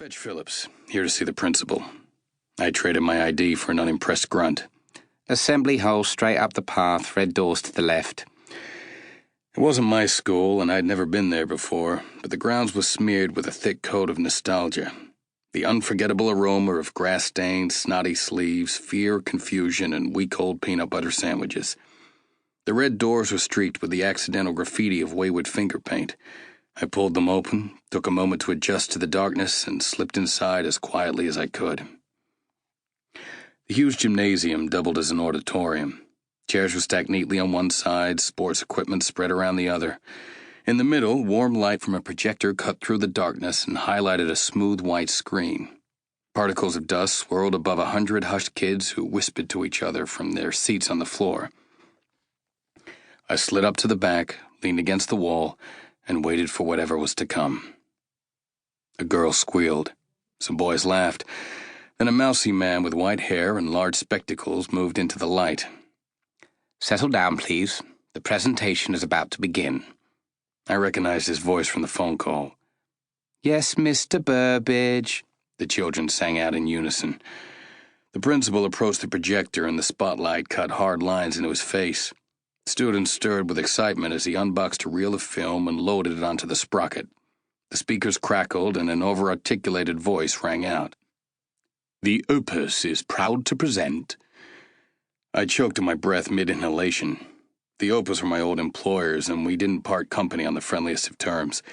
Fetch Phillips, here to see the principal. I traded my ID for an unimpressed grunt. Assembly hall straight up the path, red doors to the left. It wasn't my school, and I'd never been there before, but the grounds was smeared with a thick coat of nostalgia. The unforgettable aroma of grass stains, snotty sleeves, fear, confusion, and week-old peanut butter sandwiches. The red doors were streaked with the accidental graffiti of wayward finger paint. I pulled them open, took a moment to adjust to the darkness, and slipped inside as quietly as I could. The huge gymnasium doubled as an auditorium. Chairs were stacked neatly on one side, sports equipment spread around the other. In the middle, warm light from a projector cut through the darkness and highlighted a smooth white screen. Particles of dust swirled above 100 hushed kids who whispered to each other from their seats on the floor. I slid up to the back, leaned against the wall, and waited for whatever was to come. A girl squealed. Some boys laughed. Then a mousy man with white hair and large spectacles moved into the light. Settle down, please. The presentation is about to begin. I recognized his voice from the phone call. Yes, Mr. Burbage, the children sang out in unison. The principal approached the projector and the spotlight cut hard lines into his face. Students stirred with excitement as he unboxed a reel of film and loaded it onto the sprocket. The speakers crackled and an over-articulated voice rang out. The Opus is proud to present. I choked to my breath mid-inhalation. The Opus were my old employers, and we didn't part company on the friendliest of terms.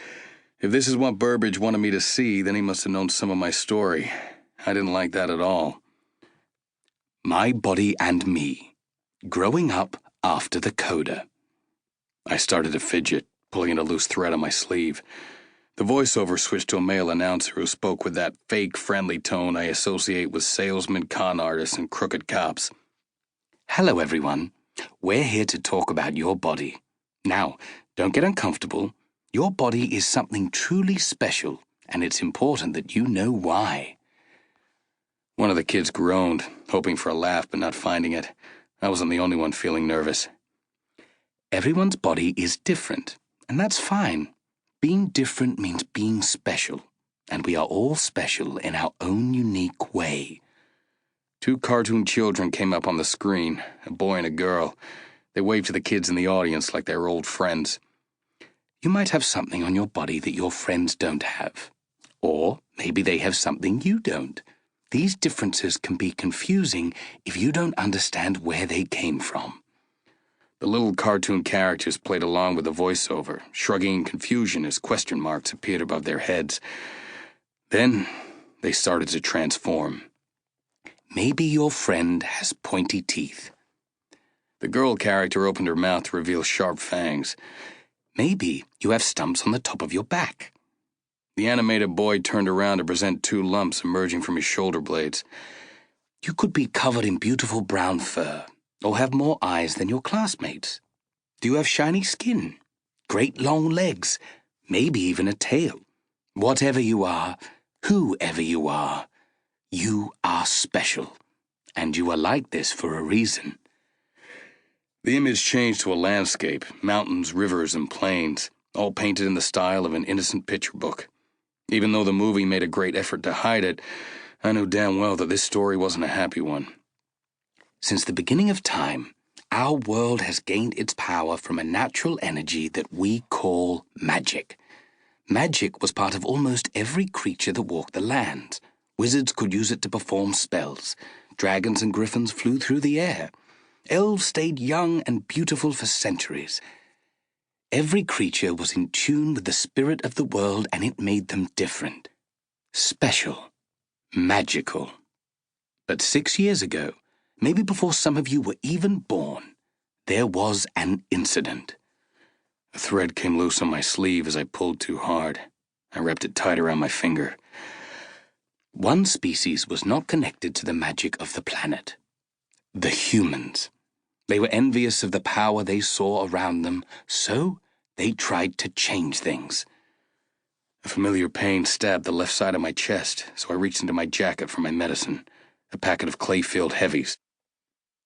If this is what Burbage wanted me to see, then he must have known some of my story. I didn't like that at all. My Body and Me. Growing Up After the Coda. I started to fidget, pulling at a loose thread on my sleeve. The voiceover switched to a male announcer who spoke with that fake, friendly tone I associate with salesmen, con artists, and crooked cops. Hello, everyone. We're here to talk about your body. Now, don't get uncomfortable. Your body is something truly special, and it's important that you know why. One of the kids groaned, hoping for a laugh but not finding it. I wasn't the only one feeling nervous. Everyone's body is different, and that's fine. Being different means being special, and we are all special in our own unique way. Two cartoon children came up on the screen, a boy and a girl. They waved to the kids in the audience like they were old friends. You might have something on your body that your friends don't have. Or maybe they have something you don't. These differences can be confusing if you don't understand where they came from. The little cartoon characters played along with the voiceover, shrugging in confusion as question marks appeared above their heads. Then they started to transform. Maybe your friend has pointy teeth. The girl character opened her mouth to reveal sharp fangs. Maybe you have stumps on the top of your back. The animated boy turned around to present two lumps emerging from his shoulder blades. You could be covered in beautiful brown fur, or have more eyes than your classmates. Do you have shiny skin, great long legs, maybe even a tail? Whatever you are, whoever you are special, and you are like this for a reason. The image changed to a landscape, mountains, rivers, and plains, all painted in the style of an innocent picture book. Even though the movie made a great effort to hide it, I knew damn well that this story wasn't a happy one. Since the beginning of time, our world has gained its power from a natural energy that we call magic. Magic was part of almost every creature that walked the land. Wizards could use it to perform spells. Dragons and griffins flew through the air. Elves stayed young and beautiful for centuries. Every creature was in tune with the spirit of the world, and it made them different. Special. Magical. But 6 years ago, maybe before some of you were even born, there was an incident. A thread came loose on my sleeve as I pulled too hard. I wrapped it tight around my finger. One species was not connected to the magic of the planet. The humans. They were envious of the power they saw around them, so they tried to change things. A familiar pain stabbed the left side of my chest, so I reached into my jacket for my medicine, a packet of Clayfield heavies.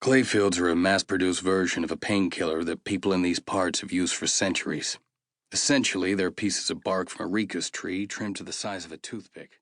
Clayfields are a mass-produced version of a painkiller that people in these parts have used for centuries. Essentially, they're pieces of bark from a ricus tree trimmed to the size of a toothpick.